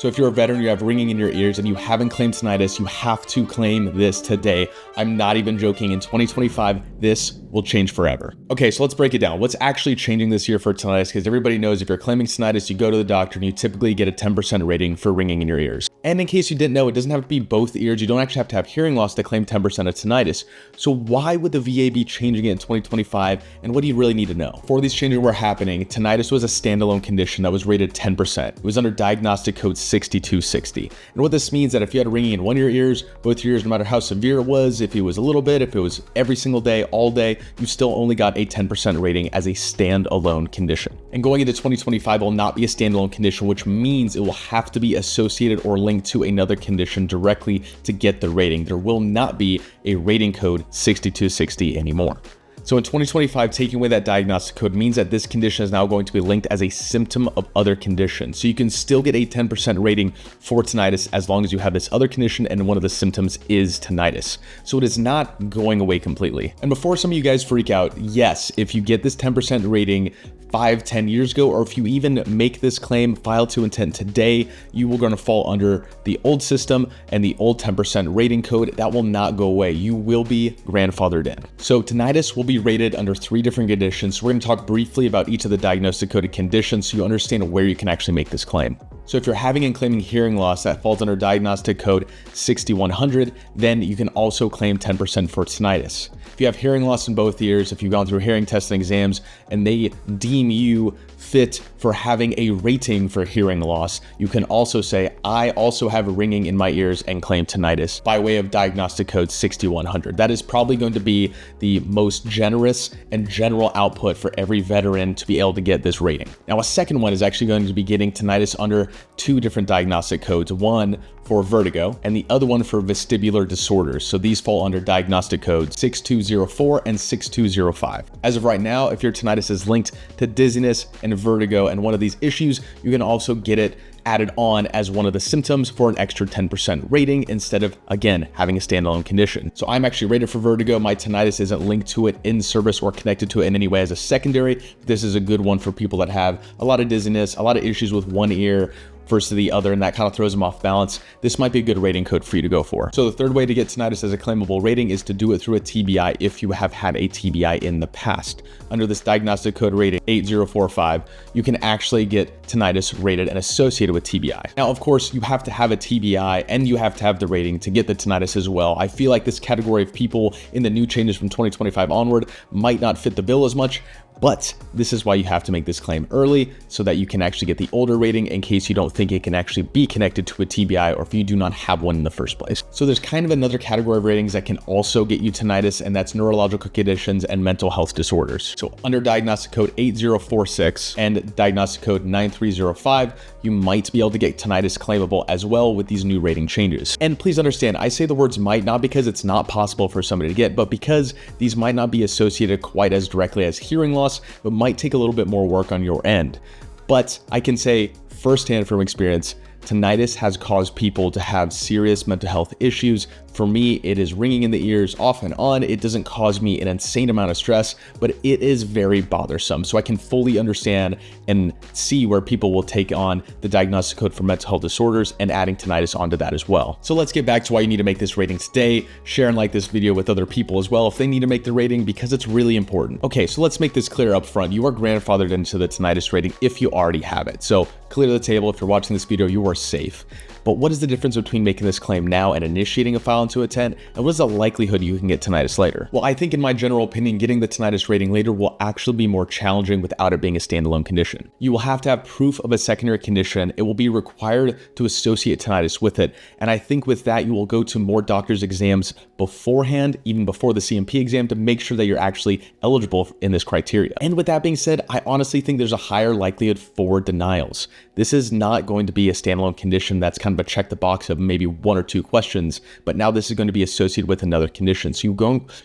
So if you're a veteran, you have ringing in your ears and you haven't claimed tinnitus, you have to claim this today. I'm not even joking. In 2025, this will change forever. Okay, so let's break it down. What's actually changing this year for tinnitus? Because everybody knows if you're claiming tinnitus, you go to the doctor and you typically get a 10% rating for ringing in your ears. And in case you didn't know, it doesn't have to be both ears. You don't actually have to have hearing loss to claim 10% of tinnitus. So why would the VA be changing it in 2025? And what do you really need to know? Before these changes were happening, tinnitus was a standalone condition that was rated 10%. It was under Diagnostic code 6260. And what this means that if you had ringing in one of your ears, both your ears, no matter how severe it was, if it was a little bit, if it was every single day, all day, you still only got a 10% rating as a standalone condition. And going into 2025 will not be a standalone condition, which means it will have to be associated or linked to another condition directly to get the rating. There will not be a rating code 6260 anymore. So in 2025, taking away that diagnostic code means that this condition is now going to be linked as a symptom of other conditions. So you can still get a 10% rating for tinnitus as long as you have this other condition and one of the symptoms is tinnitus. So it is not going away completely. And before some of you guys freak out, yes, if you get this 10% rating 5-10 years ago, or if you even make this claim, file to intent today, you are going to fall under the old system and the old 10% rating code. That will not go away. You will be grandfathered in. So tinnitus will be rated under 3 different conditions. So we're going to talk briefly about each of the diagnostic coded conditions so you understand where you can actually make this claim. So if you're having and claiming hearing loss, that falls under diagnostic code 6100, then you can also claim 10% for tinnitus. If you have hearing loss in both ears, if you've gone through hearing tests and exams and they deem you fit for having a rating for hearing loss, you can also say, I also have ringing in my ears and claim tinnitus by way of diagnostic code 6100. That is probably going to be the most generous and general output for every veteran to be able to get this rating. Now, a second one is actually going to be getting tinnitus under 2 different diagnostic codes, one for vertigo and the other one for vestibular disorders. So these fall under diagnostic codes 6204 and 6205. As of right now, if your tinnitus is linked to dizziness and vertigo and one of these issues, you can also get it added on as one of the symptoms for an extra 10% rating instead of, again, having a standalone condition. So I'm actually rated for vertigo. My tinnitus isn't linked to it in service or connected to it in any way as a secondary. This is a good one for people that have a lot of dizziness, a lot of issues with one ear versus the other, and that kind of throws them off balance. This might be a good rating code for you to go for. So the third way to get tinnitus as a claimable rating is to do it through a TBI if you have had a TBI in the past. Under this diagnostic code rating 8045, you can actually get tinnitus rated and associated with TBI. Now, of course, you have to have a TBI and you have to have the rating to get the tinnitus as well. I feel like this category of people in the new changes from 2025 onward might not fit the bill as much, but this is why you have to make this claim early so that you can actually get the older rating in case you don't think it can actually be connected to a TBI or if you do not have one in the first place. So there's kind of another category of ratings that can also get you tinnitus, and that's neurological conditions and mental health disorders. So under diagnostic code 8046 and diagnostic code 9305, you might be able to get tinnitus claimable as well with these new rating changes. And please understand, I say the words might not because it's not possible for somebody to get, but because these might not be associated quite as directly as hearing loss, but might take a little bit more work on your end. But I can say firsthand from experience, tinnitus has caused people to have serious mental health issues. For me, it is ringing in the ears off and on. It doesn't cause me an insane amount of stress, but it is very bothersome. So I can fully understand and see where people will take on the diagnostic code for mental health disorders and adding tinnitus onto that as well. So let's get back to why you need to make this rating today. Share and like this video with other people as well if they need to make the rating, because it's really important. Okay, so let's make this clear up front. You are grandfathered into the tinnitus rating if you already have it. So clear the table. If you're watching this video, you are safe. But what is the difference between making this claim now and initiating a file into intent? And what is the likelihood you can get tinnitus later? Well, I think in my general opinion, getting the tinnitus rating later will actually be more challenging without it being a standalone condition. You will have to have proof of a secondary condition. It will be required to associate tinnitus with it. And I think with that, you will go to more doctor's exams beforehand, even before the CMP exam, to make sure that you're actually eligible in this criteria. And with that being said, I honestly think there's a higher likelihood for denials. This is not going to be a standalone condition that's kind kind of a check the box of maybe 1 or 2 questions, but now this is going to be associated with another condition. So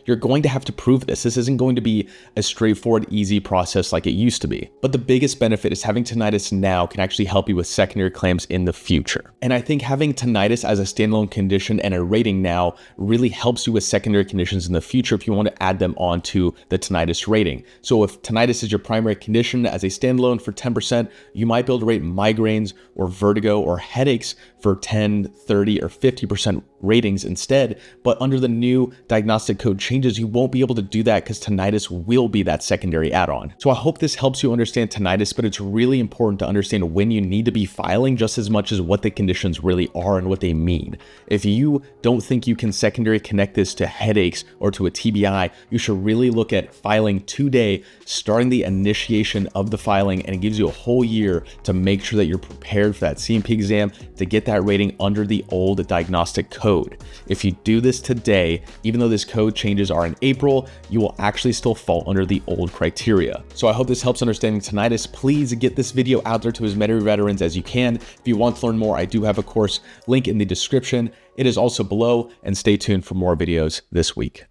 you're going to have to prove this. This isn't going to be a straightforward, easy process like it used to be. But the biggest benefit is having tinnitus now can actually help you with secondary claims in the future. And I think having tinnitus as a standalone condition and a rating now really helps you with secondary conditions in the future if you want to add them onto the tinnitus rating. So if tinnitus is your primary condition as a standalone for 10%, you might be able to rate migraines or vertigo or headaches for 10, 30, or 50% ratings instead. But under the new diagnostic code changes, you won't be able to do that because tinnitus will be that secondary add-on. So I hope this helps you understand tinnitus, but it's really important to understand when you need to be filing just as much as what the conditions really are and what they mean. If you don't think you can secondary connect this to headaches or to a TBI, you should really look at filing today, starting the initiation of the filing, and it gives you a whole year to make sure that you're prepared for that C&P exam to get that rating under the old diagnostic code. If you do this today, even though this code changes are in April, you will actually still fall under the old criteria. So I hope this helps understanding tinnitus. Please get this video out there to as many veterans as you can. If you want to learn more, I do have a course link in the description. It is also below, and stay tuned for more videos this week.